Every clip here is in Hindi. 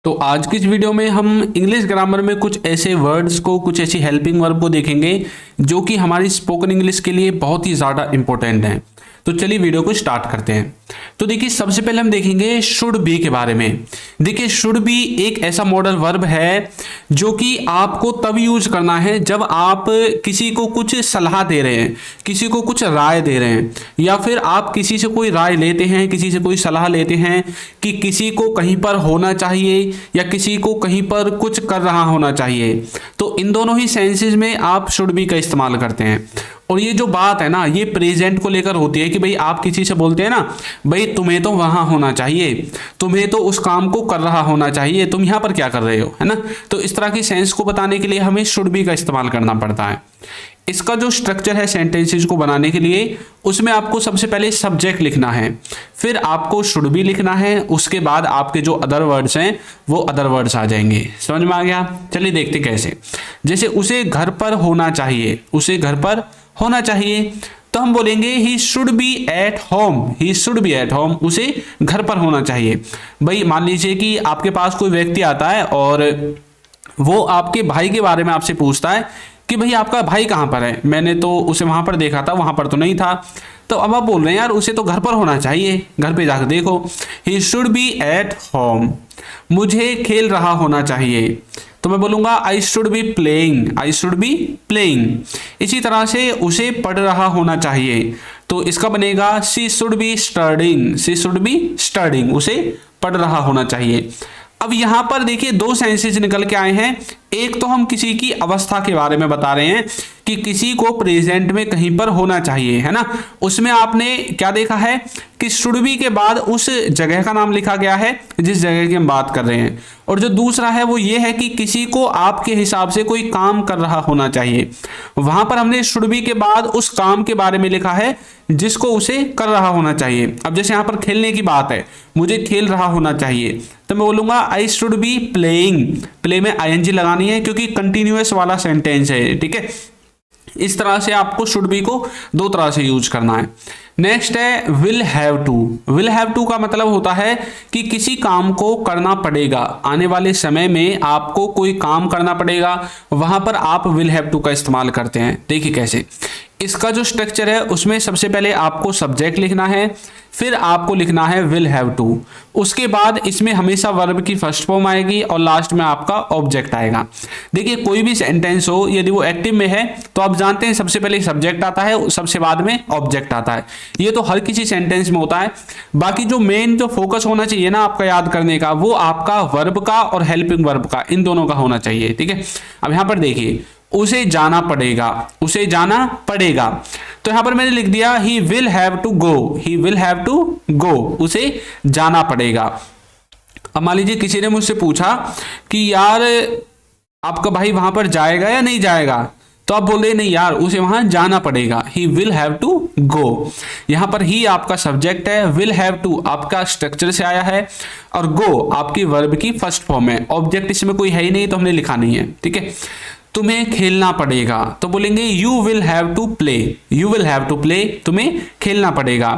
तो आज की इस वीडियो में हम इंग्लिश ग्रामर में कुछ ऐसे वर्ड्स को, कुछ ऐसी हेल्पिंग वर्ब को देखेंगे जो कि हमारी स्पोकन इंग्लिश के लिए बहुत ही ज़्यादा इंपॉर्टेंट हैं। तो चलिए वीडियो को स्टार्ट करते हैं। तो देखिए, सबसे पहले हम देखेंगे शुड बी के बारे में। देखिए, शुड बी एक ऐसा मॉडल वर्ब है जो कि आपको तब यूज करना है जब आप किसी को कुछ सलाह दे रहे हैं, किसी को कुछ राय दे रहे हैं, या फिर आप किसी से कोई राय लेते हैं, किसी से कोई सलाह लेते हैं कि किसी को कहीं पर होना चाहिए या किसी को कहीं पर कुछ कर रहा होना चाहिए। तो इन दोनों ही सेंसेस में आप शुड बी का इस्तेमाल करते हैं। और ये जो बात है ना, ये प्रेजेंट को लेकर होती है कि भाई आप किसी से बोलते हैं ना, भाई तुम्हें तो वहां होना चाहिए, तुम्हें तो उस काम को कर रहा होना चाहिए, तुम यहां पर क्या कर रहे हो, है ना। तो इस तरह की सेंस को बताने के लिए हमें शुड बी का इस्तेमाल करना पड़ता है। इसका जो स्ट्रक्चर है सेंटेंसेस को बनाने के लिए, उसमें आपको सबसे पहले सब्जेक्ट लिखना है, फिर आपको शुड बी लिखना है, उसके बाद आपके जो अदर वर्ड्स हैं वो अदर वर्ड्स आ जाएंगे। समझ में आ गया? चलिए देखते कैसे। जैसे उसे घर पर होना चाहिए, उसे घर पर होना चाहिए, तो हम बोलेंगे he should be at home, he should be at home, उसे घर पर होना चाहिए। भाई मान लीजिए कि आपके पास कोई व्यक्ति आता है और वो आपके भाई के बारे में आपसे पूछता है कि भाई आपका भाई कहाँ पर है, मैंने तो उसे वहां पर देखा था, वहां पर तो नहीं था। तो अब आप बोल रहे हैं यार उसे तो घर पर होना चाहिए, घर पे जाकर देखो। He should be at home, मुझे खेल रहा होना चाहिए, तो मैं बोलूंगा I should be playing, I should be playing. इसी तरह से उसे पढ़ रहा होना चाहिए, तो इसका बनेगा she should be studying, she should be studying, उसे पढ़ रहा होना चाहिए। अब यहां पर देखिए दो सेंसेस निकल के आए हैं। एक तो हम किसी की अवस्था के बारे में बता रहे हैं कि किसी को प्रेजेंट में कहीं पर होना चाहिए, है ना। उसमें आपने क्या देखा है कि शुड बी के बाद उस जगह का नाम लिखा गया है जिस जगह की हम बात कर रहे हैं। और जो दूसरा है वो ये है कि किसी को आपके हिसाब से कोई काम कर रहा होना चाहिए, वहां पर हमने शुड बी के बाद उस काम के बारे में लिखा है जिसको उसे कर रहा होना चाहिए। अब जैसे यहाँ पर खेलने की बात है, मुझे खेल रहा होना चाहिए, तो मैं बोलूंगा I should be playing. Play में आईएनजी लगानी है क्योंकि कंटिन्यूअस वाला सेंटेंस है, ठीक है। इस तरह से आपको शुड बी को दो तरह से यूज करना है। नेक्स्ट है will have to. Will have to का मतलब होता है कि किसी काम को करना पड़ेगा, आने वाले समय में आपको कोई काम करना पड़ेगा, वहां पर आप विल हैव टू का इस्तेमाल करते हैं। देखिए कैसे। इसका जो स्ट्रक्चर है उसमें सबसे पहले आपको सब्जेक्ट लिखना है, फिर आपको लिखना है विल हैव टू, उसके बाद इसमें हमेशा वर्ब की फर्स्ट फॉर्म आएगी और लास्ट में आपका ऑब्जेक्ट आएगा। देखिए कोई भी सेंटेंस हो, यदि वो एक्टिव में है तो आप जानते हैं सबसे पहले सब्जेक्ट आता है, सबसे बाद में ऑब्जेक्ट आता है। ये तो हर किसी सेंटेंस में होता है। बाकी जो मेन जो फोकस होना चाहिए ना आपका याद करने का, वो आपका वर्ब का और हेल्पिंग वर्ब का, इन दोनों का होना चाहिए, ठीक है। अब यहां पर देखिए उसे जाना पड़ेगा, उसे जाना पड़ेगा, तो यहां पर मैंने लिख दिया he will have to go, he will have to go, उसे जाना पड़ेगा। अब मान लीजिए किसी ने मुझसे पूछा कि यार आपका भाई वहां पर जाएगा या नहीं जाएगा, तो आप बोल रहे नहीं यार उसे वहां जाना पड़ेगा, he will have to go. यहां पर ही आपका सब्जेक्ट है, विल हैव टू आपका स्ट्रक्चर से आया है, और गो आपकी वर्ब की फर्स्ट फॉर्म है। ऑब्जेक्ट इसमें कोई है ही नहीं तो हमने लिखा नहीं है, ठीक है। तुम्हें खेलना पड़ेगा, तो बोलेंगे you will have to play, you will have to play, तुम्हें खेलना पड़ेगा।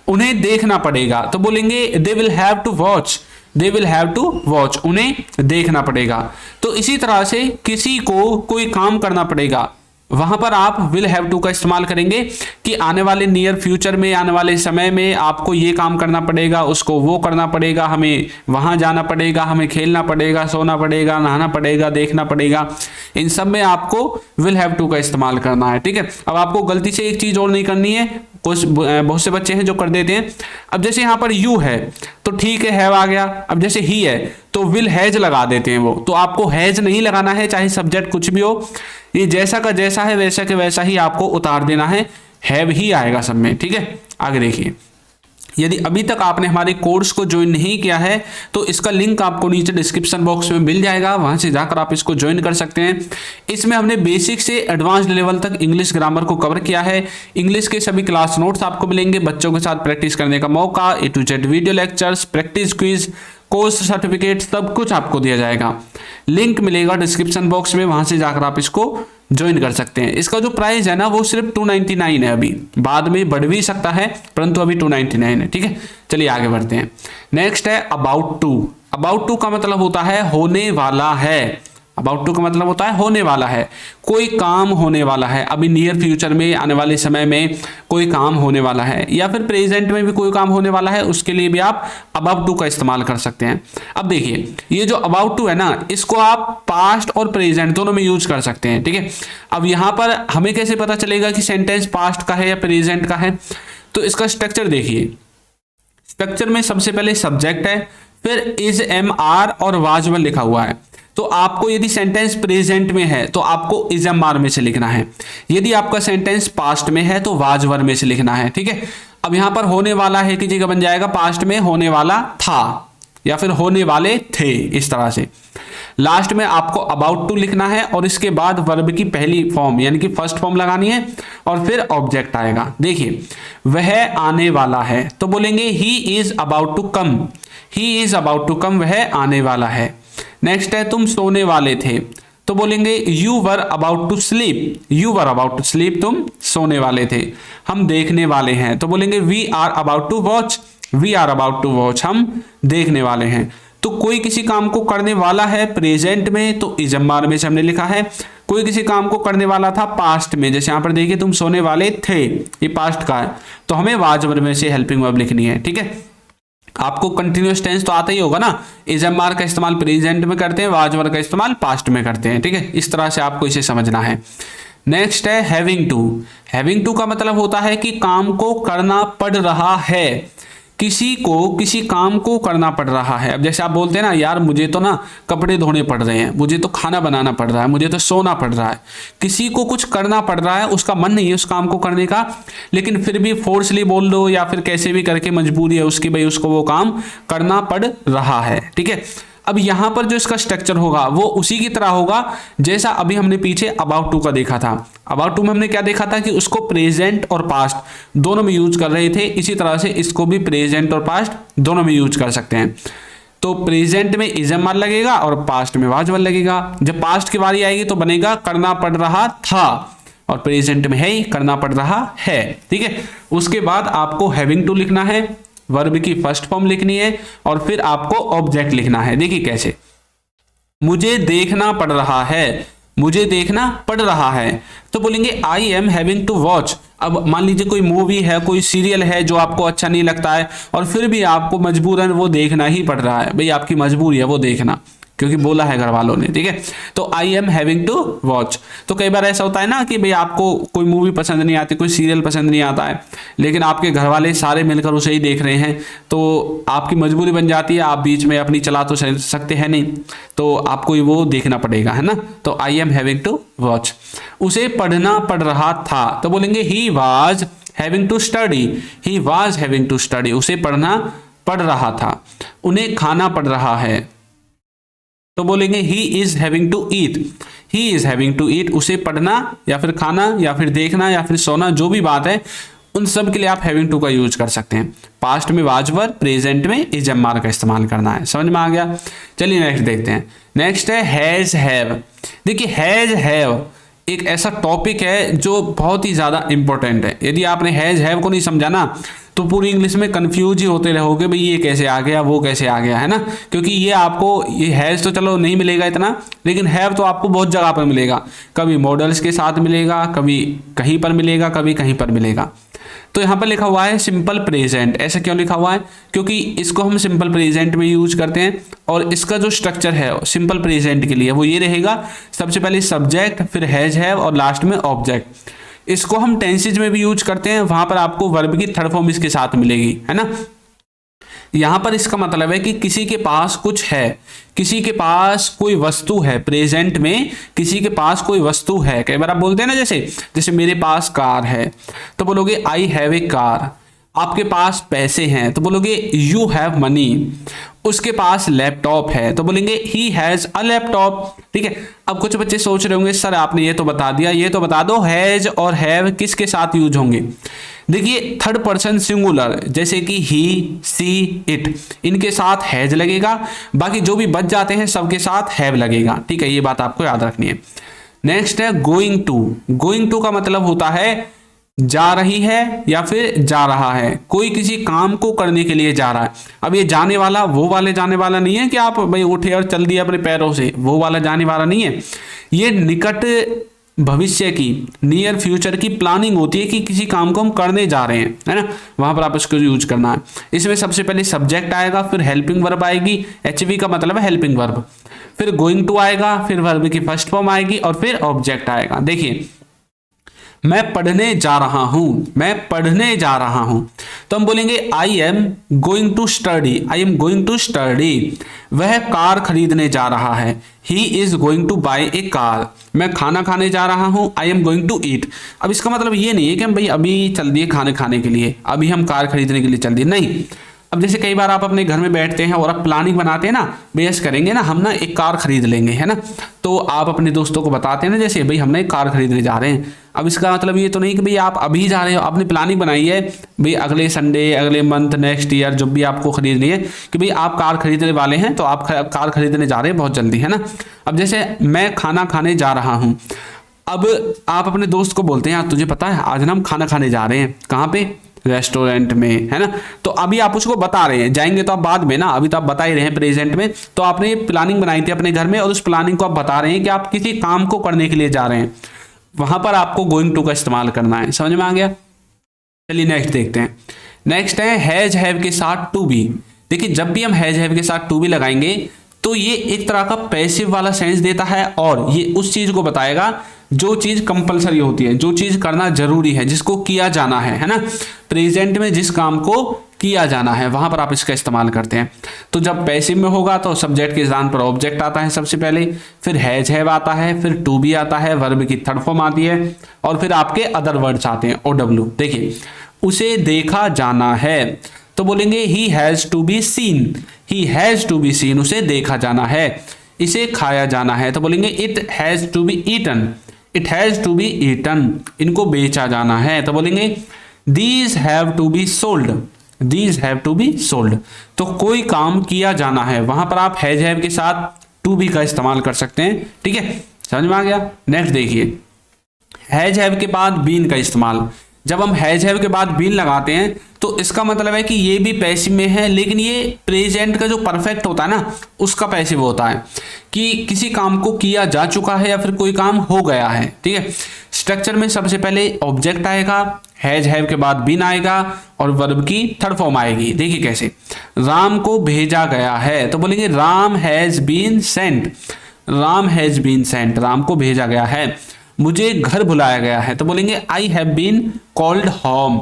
उन्हें देखना पड़ेगा, तो बोलेंगे they will have to watch, they will have to watch, उन्हें देखना पड़ेगा। तो इसी तरह से किसी को कोई काम करना पड़ेगा, वहां पर आप विल हैव टू का इस्तेमाल करेंगे कि आने वाले नियर फ्यूचर में, आने वाले समय में आपको ये काम करना पड़ेगा, उसको वो करना पड़ेगा, हमें वहां जाना पड़ेगा, हमें खेलना पड़ेगा, सोना पड़ेगा, नहाना पड़ेगा, देखना पड़ेगा। इन सब में आपको विल हैव टू का इस्तेमाल करना है, ठीक है। अब आपको गलती से एक चीज और नहीं करनी है, कुछ बहुत से बच्चे हैं जो कर देते हैं। अब जैसे यहाँ पर यू है तो ठीक है, हैव आ गया। अब जैसे ही है तो विल हैज लगा देते हैं वो, तो आपको हैज नहीं लगाना है, चाहे सब्जेक्ट कुछ भी हो। ये जैसा का जैसा है वैसा के वैसा ही आपको उतार देना है, हैव ही आएगा सब में, ठीक है। आगे देखिए, यदि अभी तक आपने हमारे कोर्स को ज्वाइन नहीं किया है तो इसका लिंक आपको नीचे डिस्क्रिप्शन बॉक्स में मिल जाएगा, वहां से जाकर आप इसको ज्वाइन कर सकते हैं। इसमें हमने बेसिक से एडवांस्ड लेवल तक इंग्लिश ग्रामर को कवर किया है। इंग्लिश के सभी क्लास नोट्स आपको मिलेंगे, बच्चों के साथ प्रैक्टिस करने का मौका, A to Z video lectures, practice quiz, course certificate, सब कुछ आपको दिया जाएगा। लिंक मिलेगा डिस्क्रिप्शन बॉक्स में, वहां से जाकर आप इसको ज्वाइन कर सकते हैं। इसका जो प्राइस है ना वो सिर्फ 299 है, अभी बाद में बढ़ भी सकता है परंतु अभी 299 है, ठीक है। चलिए आगे बढ़ते हैं। नेक्स्ट है अबाउट टू। अबाउट टू का मतलब होता है होने वाला है। अबाउट टू का मतलब होता है होने वाला है, कोई काम होने वाला है, अभी नियर फ्यूचर में, आने वाले समय में कोई काम होने वाला है, या फिर प्रेजेंट में भी कोई काम होने वाला है, उसके लिए भी आप अबाउट टू का इस्तेमाल कर सकते हैं। अब देखिए ये जो अबाउट टू है ना, इसको आप पास्ट और प्रेजेंट दोनों में यूज कर सकते हैं, ठीक है। अब यहां पर हमें कैसे पता चलेगा कि सेंटेंस पास्ट का है या प्रेजेंट का है? तो इसका स्ट्रक्चर देखिए, स्ट्रक्चर में सबसे पहले सब्जेक्ट है, फिर इज, एम, आर और वाज वर लिखा हुआ है। तो आपको यदि सेंटेंस प्रेजेंट में है तो आपको इज, एम, आर में से लिखना है, यदि आपका सेंटेंस पास्ट में है तो वाज वर में से लिखना है, ठीक है। अब यहां पर होने वाला है की जगह बन जाएगा पास्ट में होने वाला था, या फिर होने वाले थे, इस तरह से। लास्ट में आपको अबाउट टू लिखना है और इसके बाद वर्ब की पहली फॉर्म यानी कि फर्स्ट फॉर्म लगानी है और फिर ऑब्जेक्ट आएगा। देखिए वह आने वाला है तो बोलेंगे he is about to come, he is about to come, वह आने वाला है। नेक्स्ट है तुम सोने वाले थे तो बोलेंगे you were about to sleep, you were about to sleep, तुम सोने वाले थे। हम देखने वाले हैं तो बोलेंगे we are about to watch, we are about to watch, हम देखने वाले हैं। तो कोई किसी काम को करने वाला है प्रेजेंट में तो इज, एम, आर में से हमने लिखा है, कोई किसी काम को करने वाला था पास्ट में, जैसे यहां पर देखिए तुम सोने वाले थे, ये पास्ट का है, तो हमें वाज वर्ब में से हेल्पिंग वर्ब लिखनी है, ठीक है। आपको कंटिन्यूअस टेंस तो आता ही होगा ना, इज, एम, आर का इस्तेमाल प्रेजेंट में करते हैं, वाज वर्ब का इस्तेमाल पास्ट में करते हैं, ठीक है। इस तरह से आपको इसे समझना है। नेक्स्ट है हैविंग टू। हैविंग टू का मतलब होता है कि काम को करना पड़ रहा है, किसी को किसी काम को करना पड़ रहा है। अब जैसे आप बोलते हैं ना यार मुझे तो ना कपड़े धोने पड़ रहे हैं, मुझे तो खाना बनाना पड़ रहा है, मुझे तो सोना पड़ रहा है, किसी को कुछ करना पड़ रहा है, उसका मन नहीं है उस काम को करने का, लेकिन फिर भी फोर्सली बोल दो या फिर कैसे भी करके मजबूरी है उसकी, भाई उसको वो काम करना पड़ रहा है, ठीक है। अब यहां पर जो इसका स्ट्रक्चर होगा वो उसी की तरह होगा जैसा अभी हमने पीछे अबाउट टू का देखा था। अबाउट टू में हमने क्या देखा था कि उसको प्रेजेंट और पास्ट दोनों में यूज कर रहे थे, इसी तरह से इसको भी प्रेजेंट और पास्ट दोनों में यूज कर सकते हैं। तो प्रेजेंट में इज, एम, आर लगेगा और पास्ट में वाज वर लगेगा। जब पास्ट की बारी आएगी तो बनेगा करना पड़ रहा था, और प्रेजेंट में है ही करना पड़ रहा है, ठीक है। उसके बाद आपको हैविंग टू लिखना है, वर्ब की फर्स्ट फॉर्म लिखनी है और फिर आपको ऑब्जेक्ट लिखना है। देखिए कैसे, मुझे देखना पड़ रहा है, मुझे देखना पड़ रहा है तो बोलेंगे I am having to watch. अब मान लीजिए कोई मूवी है, कोई सीरियल है जो आपको अच्छा नहीं लगता है और फिर भी आपको मजबूरन वो देखना ही पड़ रहा है, भाई आपकी मजबूरी है वो देखना, क्योंकि बोला है घर वालों ने, ठीक है। तो I am having to watch. तो कई बार ऐसा होता है ना कि भाई आपको कोई मूवी पसंद नहीं आती, कोई सीरियल पसंद नहीं आता है, लेकिन आपके घर वाले सारे मिलकर उसे ही देख रहे हैं, तो आपकी मजबूरी बन जाती है, आप बीच में अपनी चला तो सकते हैं नहीं, तो आपको वो देखना पड़ेगा, है ना। तो I am having to watch. उसे पढ़ना पड़ रहा था तो बोलेंगे he was having to study, he was having to study, उसे पढ़ना पड़ रहा था। उन्हें खाना पड़ रहा है तो बोलेंगे he is having to eat, he is having to eat, उसे पढ़ना या फिर खाना या फिर देखना या फिर सोना, जो भी बात है उन सब के लिए आप हैविंग टू का यूज कर सकते हैं। पास्ट में वाज वर, प्रेजेंट में इज, एम, आर का इस्तेमाल करना है। समझ में आ गया? चलिए नेक्स्ट देखते हैं। नेक्स्ट है हैज हैव। देखिए हैज हैव एक ऐसा टॉपिक है जो बहुत ही ज्यादा इंपॉर्टेंट है। यदि आपने हैज हैव को नहीं समझा ना तो पूरी इंग्लिश में कंफ्यूज ही होते रहोगे, भाई ये कैसे आ गया वो कैसे आ गया, है ना। क्योंकि ये आपको ये हैज तो चलो नहीं मिलेगा इतना, लेकिन हैव तो आपको बहुत जगह पर मिलेगा, कभी मॉडल्स के साथ मिलेगा, कभी कहीं पर मिलेगा, कभी कहीं पर मिलेगा। तो यहाँ पर लिखा हुआ है सिंपल प्रेजेंट। ऐसा क्यों लिखा हुआ है? क्योंकि इसको हम सिंपल प्रेजेंट में यूज करते हैं और इसका जो स्ट्रक्चर है सिंपल प्रेजेंट के लिए वो ये रहेगा, सबसे पहले सब्जेक्ट, फिर हैज हैव और लास्ट में ऑब्जेक्ट। इसको हम टेंसेज में भी यूज करते हैं, वहां पर आपको वर्ब की थर्ड फॉर्म इसके साथ मिलेगी, है ना। यहां पर इसका मतलब है कि किसी के पास कुछ है, किसी के पास कोई वस्तु है, प्रेजेंट में किसी के पास कोई वस्तु है। कई बार आप बोलते हैं ना जैसे मेरे पास कार है तो बोलोगे आई हैव ए कार। आपके पास पैसे हैं तो बोलोगे यू हैव मनी। उसके पास लैपटॉप है तो बोलेंगे ही हैज अ लैपटॉप, ठीक है। अब कुछ बच्चे सोच रहे होंगे सर आपने ये तो बता दिया, ये तो बता दो हैज और हैव किसके साथ यूज होंगे। देखिए थर्ड पर्सन सिंगुलर जैसे कि ही, सी, इट, इनके साथ हैज लगेगा, बाकी जो भी बच जाते हैं सबके साथ हैव लगेगा, ठीक है। ये बात आपको याद रखनी है। नेक्स्ट है गोइंग टू। गोइंग टू का मतलब होता है जा रही है या फिर जा रहा है, कोई किसी काम को करने के लिए जा रहा है। अब ये जाने वाला वो वाले जाने वाला नहीं है कि आप भाई उठे और चल दिया अपने पैरों से, वो वाला जाने वाला नहीं है। ये निकट भविष्य की, नियर फ्यूचर की प्लानिंग होती है कि किसी काम को हम करने जा रहे हैं, है ना, वहां पर आप इसको यूज करना है। इसमें सबसे पहले सब्जेक्ट आएगा, फिर हेल्पिंग वर्ब आएगी, एचवी का मतलब है हेल्पिंग वर्ब, फिर गोइंग टू आएगा, फिर वर्ब की फर्स्ट फॉर्म आएगी और फिर ऑब्जेक्ट आएगा। देखिए मैं पढ़ने जा रहा हूं, मैं पढ़ने जा रहा हूं, तो हम बोलेंगे I am going to study, I am going to study. वह कार खरीदने जा रहा है, he is going to buy a car. मैं खाना खाने जा रहा हूं, I am going to eat. अब इसका मतलब ये नहीं है कि हम भाई अभी चल दिए खाने खाने के लिए, अभी हम कार खरीदने के लिए चल दिए, नहीं। अब जैसे कई बार आप अपने घर में बैठते हैं और आप प्लानिंग बनाते हैं ना, बेस करेंगे ना, हम ना एक कार खरीद लेंगे, है ना, तो आप अपने दोस्तों को बताते हैं ना, जैसे भाई हमने एक कार खरीदने जा रहे हैं। अब इसका मतलब ये तो नहीं कि भाई आप अभी जा रहे हो, आपने प्लानिंग बनाई है भाई अगले संडे, अगले मंथ, नेक्स्ट ईयर जब भी आपको खरीदनी है कि भाई आप कार खरीदने वाले हैं, तो आप कार खरीदने जा रहे हैं बहुत जल्दी, है ना। अब जैसे मैं खाना खाने जा रहा हूँ, अब आप अपने दोस्त को बोलते हैं यार तुझे पता है आज ना हम खाना खाने जा रहे हैं, कहाँ पे, रेस्टोरेंट में, है ना। तो अभी आप उसको बता रहे हैं, जाएंगे तो आप बाद में ना, अभी तो आप बता ही रहे हैं प्रेजेंट में। तो आपने प्लानिंग बनाई थी अपने घर में और उस प्लानिंग को आप बता रहे हैं कि आप किसी काम को करने के लिए जा रहे हैं, वहां पर आपको गोइंग टू का इस्तेमाल करना है। समझ में आ गया। चलिए नेक्स्ट देखते हैं। नेक्स्ट है हैज हैव के साथ टू बी। देखिए जब भी हम हैज हैव के साथ टू बी लगाएंगे तो ये एक तरह का पैसिव वाला सेंस देता है और ये उस चीज को बताएगा जो चीज कंपलसरी होती है, जो चीज करना जरूरी है, जिसको किया जाना है ना। प्रेजेंट में जिस काम को किया जाना है वहां पर आप इसका इस्तेमाल करते हैं। तो जब पैसिव में होगा तो सब्जेक्ट के स्थान पर ऑब्जेक्ट आता है सबसे पहले, फिर हैज हैव आता है, फिर टू बी आता है, वर्ब की थर्ड फॉर्म आती है और फिर आपके अदर वर्ड्स आते हैं, OW। देखिए उसे देखा जाना है तो बोलेंगे he has to be seen, he has to be seen, उसे देखा जाना है। इसे खाया जाना है तो बोलेंगे it has to be eaten, it has to be eaten. इनको बेचा जाना है तो बोलेंगे these have to be sold, these have to be sold. तो कोई काम किया जाना है वहां पर आप हैज हैव के साथ टू बी का इस्तेमाल कर सकते हैं, ठीक है, समझ में आ गया। नेक्स्ट देखिए हैज हैव के बाद बीन का इस्तेमाल। जब हम हैज हैव के बाद बीन लगाते हैं तो इसका मतलब है कि ये भी पैसिव में है, लेकिन ये प्रेजेंट का जो परफेक्ट होता है ना उसका पैसिव होता है कि किसी काम को किया जा चुका है या फिर कोई काम हो गया है, ठीक है। स्ट्रक्चर में सबसे पहले ऑब्जेक्ट आएगा, हैज हैव के बाद बीन आएगा और वर्ब की थर्ड फॉर्म आएगी। देखिए कैसे, राम को भेजा गया है तो बोलेंगे Ram has been sent, Ram has been sent, Ram को भेजा गया है। मुझे घर बुलाया गया है तो बोलेंगे I have been called home,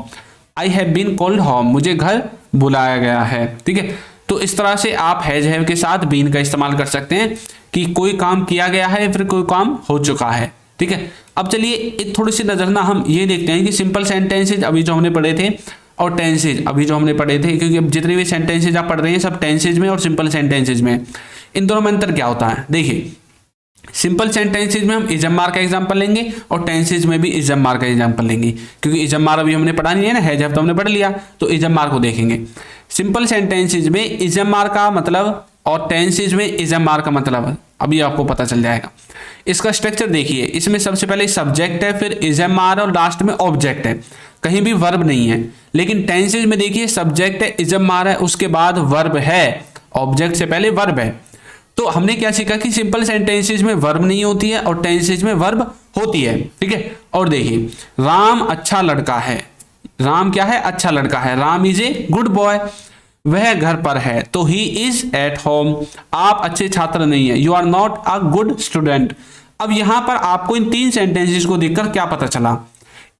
I have been called home, मुझे घर बुलाया गया है, ठीक है। तो इस तरह से आप हैज हैव के साथ बीन का इस्तेमाल कर सकते हैं कि कोई काम किया गया है फिर कोई काम हो चुका है, ठीक है। अब चलिए एक थोड़ी सी नजर ना हम ये देखते हैं कि सिंपल सेंटेंसेज अभी जो हमने पढ़े थे और टेंसेज अभी जो हमने पढ़े थे, क्योंकि अब जितने भी सेंटेंसेज आप पढ़ रहे हैं सब टेंसेज में और सिंपल सेंटेंसेज में, इन दोनों में अंतर क्या होता है। देखिए सिंपल सेंटेंसेज में हम इजम्मार का एग्जांपल लेंगे और टेंसेज में भी इजम्मार का एग्जांपल लेंगे, क्योंकि इजम्मार अभी हमने पढ़ा नहीं है ना, हैज हैव तो हमने पढ़ लिया, तो इजम्मार को देखेंगे। सिंपल सेंटेंसेज में इजम्मार का मतलब और टेंसेज में इजम्मार का मतलब अभी आपको पता चल जाएगा। इसका स्ट्रक्चर देखिए, इसमें सबसे पहले सब्जेक्ट है, फिर इजम्मार और लास्ट में ऑब्जेक्ट है, कहीं भी वर्ब नहीं है। लेकिन टेंसेज में देखिए सब्जेक्ट है, इजम्मार है, उसके बाद वर्ब है, ऑब्जेक्ट से पहले वर्ब है। तो हमने क्या सीखा कि सिंपल सेंटेंसेज में वर्ब नहीं होती है और टेंसेज में वर्ब होती है, ठीक है। और देखिए राम अच्छा लड़का है, राम क्या है, अच्छा लड़का है, Ram is a good boy. वह घर पर है तो ही इज एट होम, आप अच्छे छात्र नहीं है, you are not a good student. अब यहां पर आपको इन तीन सेंटेंसेस को देखकर क्या पता चला,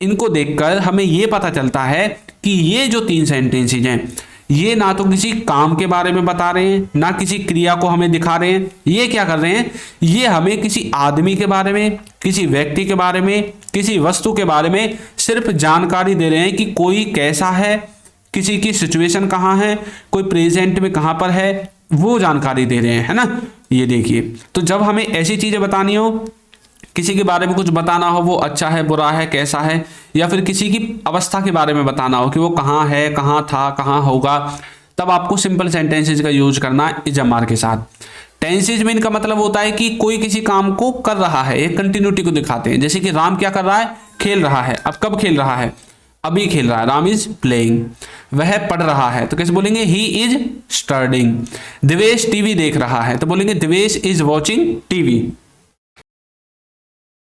इनको देखकर हमें यह पता चलता है कि ये जो तीन सेंटेंसेस हैं ये ना तो किसी काम के बारे में बता रहे हैं, ना किसी क्रिया को हमें दिखा रहे हैं, ये क्या कर रहे हैं, ये हमें किसी आदमी के बारे में, किसी व्यक्ति के बारे में, किसी वस्तु के बारे में सिर्फ जानकारी दे रहे हैं कि कोई कैसा है, किसी की सिचुएशन कहाँ है, कोई प्रेजेंट में कहाँ पर है, वो जानकारी दे रहे हैं, है ना। ये देखिए, तो जब हमें ऐसी चीजें बतानी हो, किसी के बारे में कुछ बताना हो, वो अच्छा है, बुरा है, कैसा है, या फिर किसी की अवस्था के बारे में बताना हो कि वो कहाँ है, कहाँ था, कहाँ होगा, तब आपको सिंपल सेंटेंसेज का यूज करना है इजम्मार के साथ। टेंसेज में इनका मतलब होता है कि कोई किसी काम को कर रहा है, एक कंटिन्यूटी को दिखाते हैं। जैसे कि राम क्या कर रहा है, खेल रहा है। अब कब खेल रहा है? अभी खेल रहा है। Ram is playing. वह पढ़ रहा है तो कैसे बोलेंगे? He is studying. Divesh TV देख रहा है तो बोलेंगे Divesh is watching TV.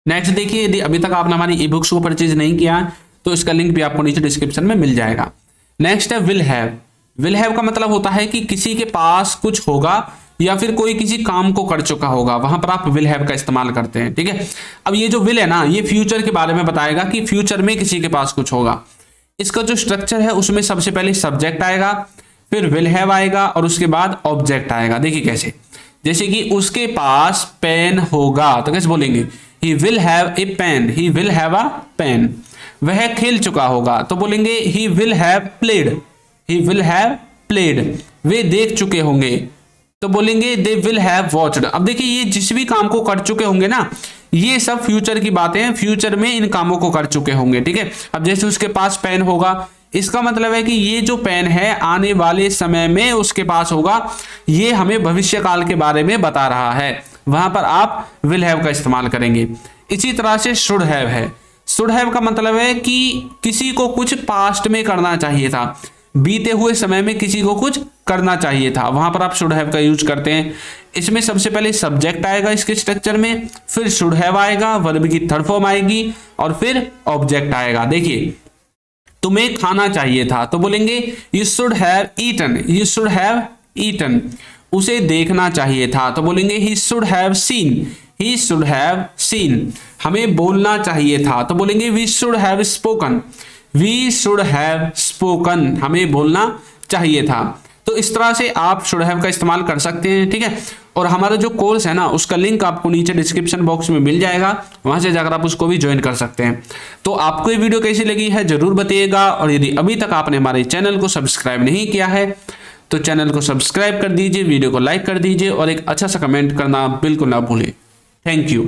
Next देखिए, यदि अभी तक आपने हमारी ई बुक्स को परचेज नहीं किया तो इसका लिंक भी आपको नीचे डिस्क्रिप्शन में मिल जाएगा। नेक्स्ट है विल हैव। विल हैव का मतलब होता है कि किसी के पास कुछ होगा या फिर कोई किसी काम को कर चुका होगा, वहां पर आप विल हैव का इस्तेमाल करते हैं। ठीक है, अब ये जो विल है ना, ये फ्यूचर के बारे में बताएगा कि फ्यूचर में किसी के पास कुछ होगा। इसका जो स्ट्रक्चर है उसमें सबसे पहले सब्जेक्ट आएगा, फिर विल हैव आएगा और उसके बाद ऑब्जेक्ट आएगा। देखिए कैसे, जैसे कि उसके पास पेन होगा तो कैसे बोलेंगे? He will have a pen. He will have a pen. वह खेल चुका होगा तो बोलेंगे he will have played. He will have played. वे देख चुके होंगे तो बोलेंगे दे विल हैव वॉच्ड। अब देखिए, ये जिस भी काम को कर चुके होंगे ना, ये सब फ्यूचर की बातें हैं, फ्यूचर में इन कामों को कर चुके होंगे। ठीक है, अब जैसे उसके पास पेन होगा, इसका मतलब है कि ये जो पेन है आने वाले समय में उसके पास होगा। ये हमें भविष्य काल के बारे में बता रहा है, वहां पर आप विल हैव का इस्तेमाल करेंगे। इसी तरह से शुड हैव है। शुड हैव का मतलब है कि किसी को कुछ पास्ट में करना चाहिए था, बीते हुए समय में किसी को कुछ करना चाहिए था, वहां पर आप शुड हैव का यूज करते हैं। इसमें सबसे पहले सब्जेक्ट आएगा इसके स्ट्रक्चर में, फिर शुड हैव आएगा, वर्ब की थर्ड फॉर्म आएगी और फिर ऑब्जेक्ट आएगा। देखिए, तुम्हें खाना चाहिए था तो बोलेंगे you should have eaten. You should have eaten. उसे देखना चाहिए था तो बोलेंगे he should have seen. He should have seen. हमें बोलना चाहिए था तो बोलेंगे we should have spoken. We should have spoken. हमें बोलना चाहिए था। तो इस तरह से आप शुड हैव का इस्तेमाल कर सकते हैं। ठीक है, और हमारा जो कोर्स है ना, उसका लिंक आपको नीचे डिस्क्रिप्शन बॉक्स में मिल जाएगा, वहां से जाकर आप उसको भी ज्वाइन कर सकते हैं। तो आपको ये वीडियो कैसी लगी है जरूर बताइएगा, और यदि अभी तक आपने हमारे चैनल को सब्सक्राइब नहीं किया है तो चैनल को सब्सक्राइब कर दीजिए, वीडियो को लाइक कर दीजिए और एक अच्छा सा कमेंट करना बिल्कुल ना भूलें। Thank you.